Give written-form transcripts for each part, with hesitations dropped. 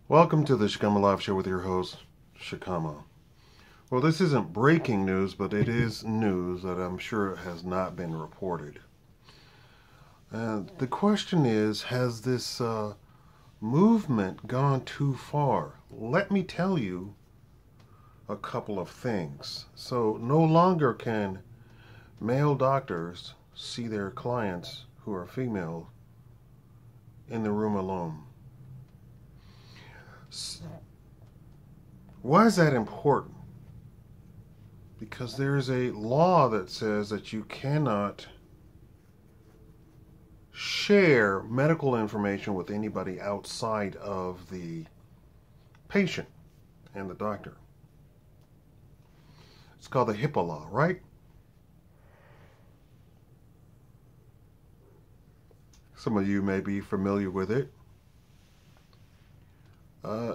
Welcome to the Shakaama Live Show with your host, Shakaama. Well, this isn't breaking news, but it is news that I'm sure has not been reported. The question is, has this movement gone too far? Let me tell you a couple of things. So, no longer can male doctors see their clients who are female in the room alone. Why is that important? Because there's a law that says that you cannot share medical information with anybody outside of the patient and the doctor. It's called the HIPAA law, right? Some of you may be familiar with it.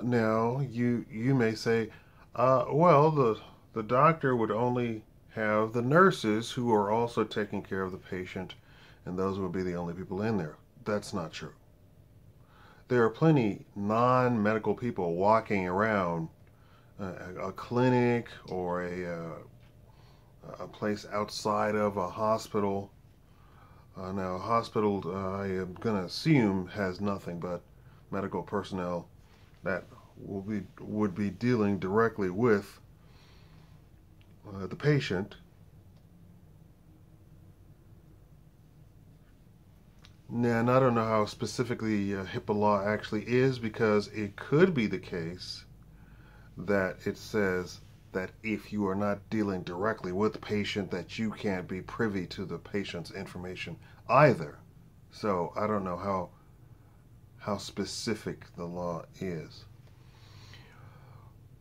Now, you may say, well, the doctor would only have the nurses who are also taking care of the patient, and those would be the only people in there. That's not true. There are plenty non-medical people walking around a clinic or a place outside of a hospital. Now, a hospital, I am going to assume, has nothing but medical personnel that would be dealing directly with the patient. Now, and I don't know how specifically HIPAA law actually is, because it could be the case that it says that if you are not dealing directly with the patient, that you can't be privy to the patient's information either. So I don't know how specific the law is.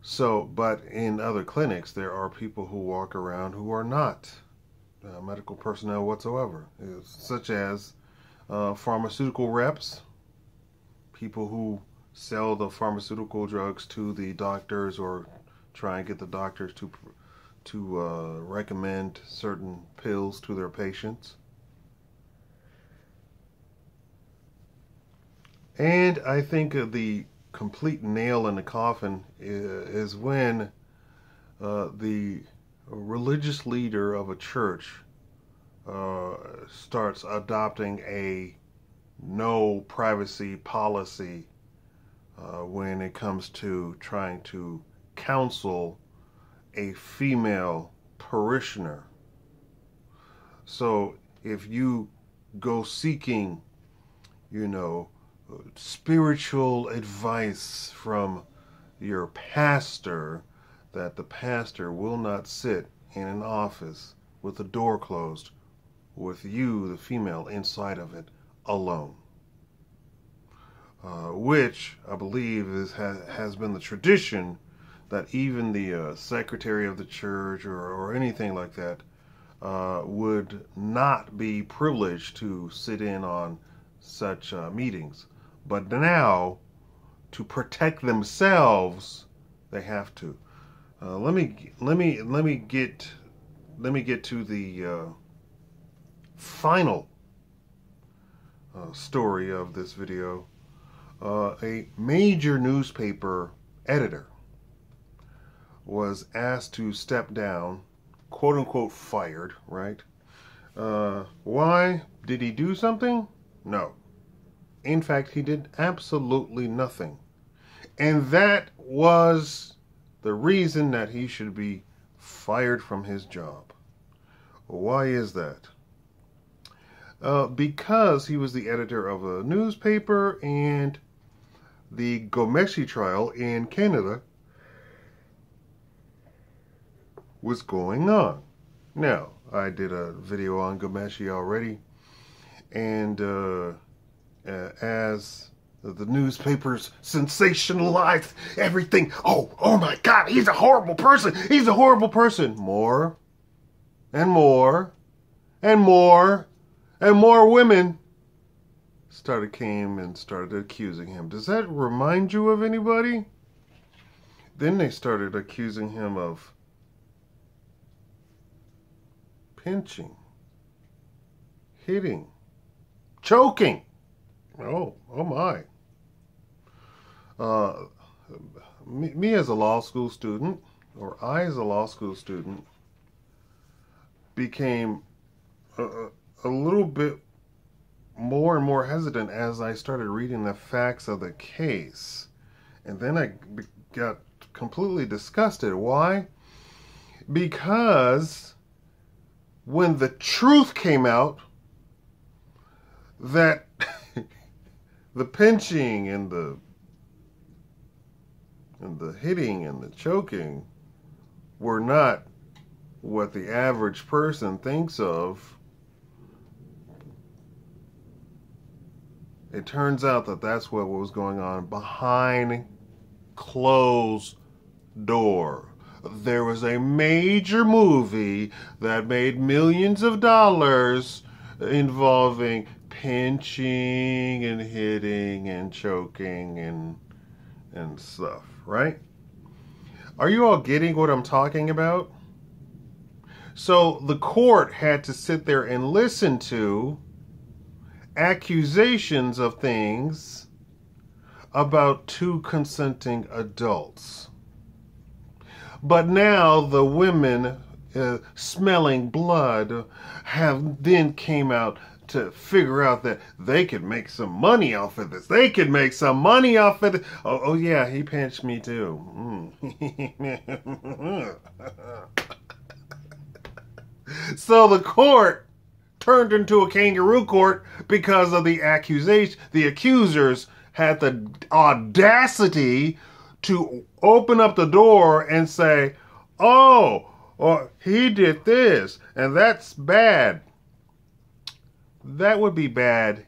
So, but in other clinics, there are people who walk around who are not medical personnel whatsoever, such as pharmaceutical reps, people who sell the pharmaceutical drugs to the doctors or try and get the doctors to recommend certain pills to their patients. And I think the complete nail in the coffin is when the religious leader of a church starts adopting a no privacy policy when it comes to trying to counsel a female parishioner. So if you go seeking, spiritual advice from your pastor, that the pastor will not sit in an office with the door closed with you, the female, inside of it alone. Which I believe has been the tradition, that even the secretary of the church or anything like that would not be privileged to sit in on such meetings. But now, to protect themselves, they have to. Let me get to the final story of this video. A major newspaper editor was asked to step down, quote unquote fired, right? Why? Did he do something? No. In fact, he did absolutely nothing. And that was the reason that he should be fired from his job. Why is that? Because he was the editor of a newspaper, and the Ghomeshi Trial in Canada was going on. Now, I did a video on Ghomeshi already, and as the newspapers sensationalized everything. Oh my God, he's a horrible person. He's a horrible person. More and more and more and more women came and started accusing him. Does that remind you of anybody? Then they started accusing him of pinching, hitting, choking. Oh my. me as a law school student, or I as a law school student, became a, a little bit more and more hesitant as I started reading the facts of the case. And then I got completely disgusted. Why? Because when the truth came out that the pinching and the hitting and the choking were not what the average person thinks of, it turns out that that's what was going on behind closed door. There was a major movie that made millions of dollars involving pinching and hitting and choking and stuff, right? Are you all getting what I'm talking about? So the court had to sit there and listen to accusations of things about two consenting adults. But now the women smelling blood have then came out to figure out that they could make some money off of this. They could make some money off of it. Oh yeah, he pinched me too. So the court turned into a kangaroo court because of the accusation. The accusers had the audacity to open up the door and say, oh, he did this, and that's bad. That would be bad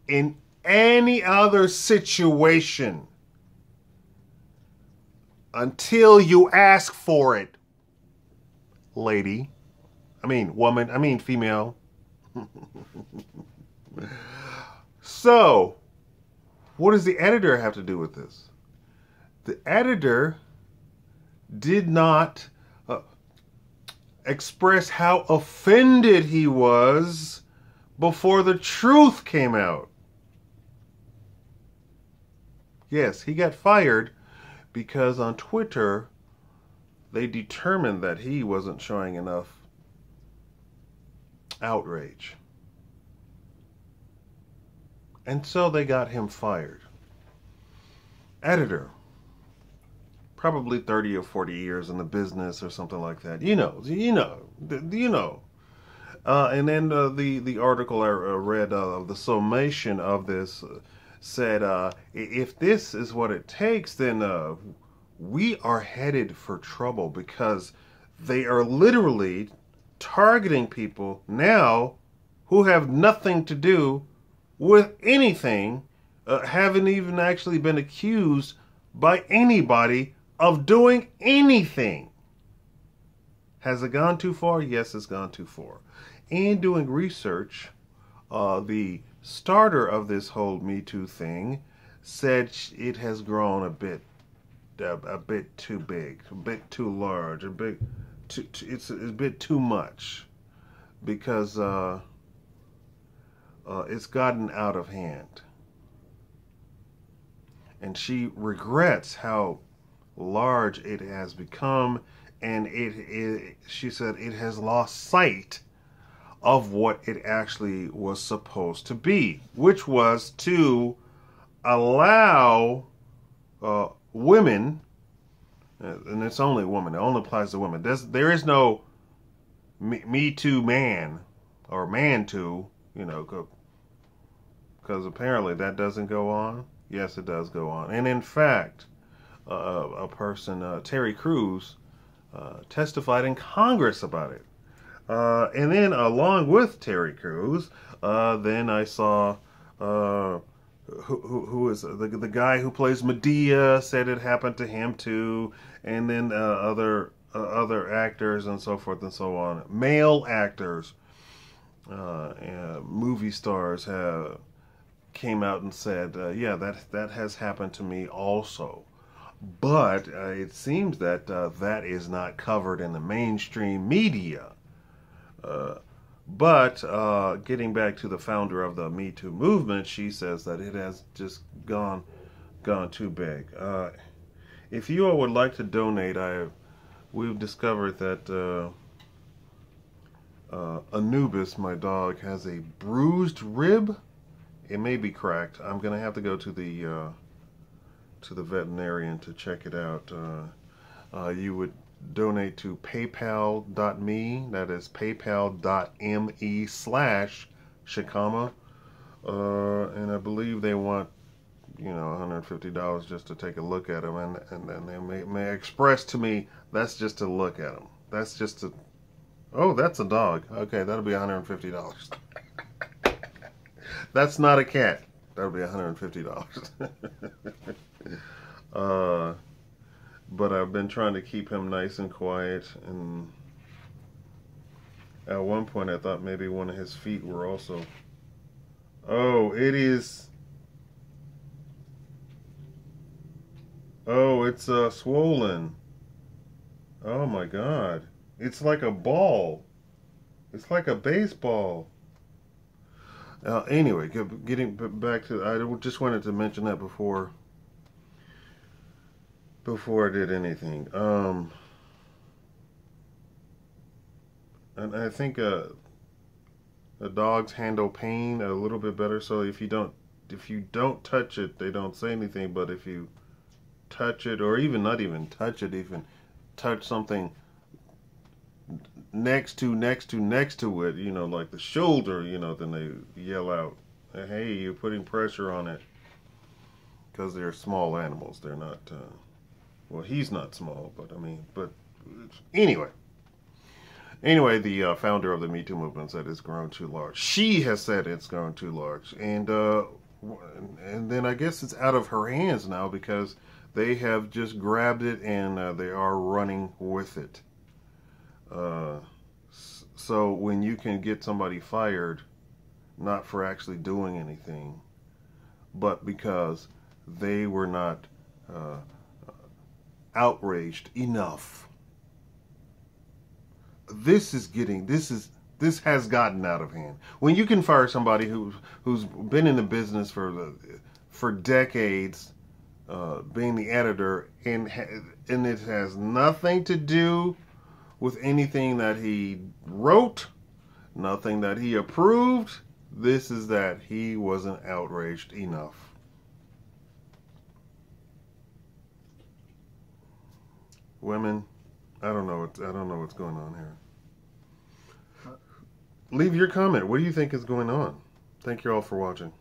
in any other situation until you ask for it, lady. I mean, woman. I mean, female. So, what does the editor have to do with this? The editor did not express how offended he was before the truth came out. Yes, he got fired because on Twitter they determined that he wasn't showing enough outrage. And so they got him fired. Editor, probably 30 or 40 years in the business or something like that. You know. And then the article I read of the summation of this said, if this is what it takes, then we are headed for trouble, because they are literally targeting people now who have nothing to do with anything, haven't even actually been accused by anybody of doing anything. Has it gone too far? Yes, it's gone too far. In doing research, the starter of this whole Me Too thing said it has grown a bit too big, a bit too large, it's a bit too much, because it's gotten out of hand. And she regrets how large it has become, and she said it has lost sight of what it actually was supposed to be, which was to allow women, and it's only women, it only applies to women. There is no me Too man, or man too, because apparently that doesn't go on. Yes, it does go on. And in fact, a person, Terry Crews, testified in Congress about it. And then along with Terry Crews, then I saw who is the guy who plays Medea said it happened to him too, and then other actors and so forth and so on. Male actors, movie stars came out and said, yeah, that has happened to me also. But it seems that that is not covered in the mainstream media. But getting back to the founder of the Me Too movement, she says that it has just gone too big. If you all would like to donate, we've discovered that Anubis, my dog, has a bruised rib. It may be cracked. I'm gonna have to go to the veterinarian to check it out. You would donate to paypal.me. That is paypal.me/Shakaama. And I believe they want, $150 just to take a look at them, and then they may express to me that's just to look at them. That's just to, oh, that's a dog. Okay, that'll be $150. That's not a cat. That'll be $150. But I've been trying to keep him nice and quiet, and at one point I thought maybe one of his feet were also. Oh, it is. Oh, it's swollen. Oh my God. It's like a ball. It's like a baseball. Anyway, getting back to, I just wanted to mention that before I did anything. And I think the dogs handle pain a little bit better. So if you don't touch it, they don't say anything. But if you touch it, or even not even touch it, even touch something next to it, like the shoulder, then they yell out, "Hey, you're putting pressure on it," because they're small animals. They're not. Well, he's not small, but anyway. Anyway, the founder of the Me Too movement said it's grown too large. She has said it's grown too large, and then I guess it's out of her hands now because they have just grabbed it and they are running with it. So when you can get somebody fired, not for actually doing anything, but because they were not outraged enough. This has gotten out of hand. When you can fire somebody who's been in the business for decades, being the editor, and it has nothing to do with anything that he wrote, nothing that he approved. This is that he wasn't outraged enough. Women, I don't know what's going on here. Leave your comment. What do you think is going on? Thank you all for watching.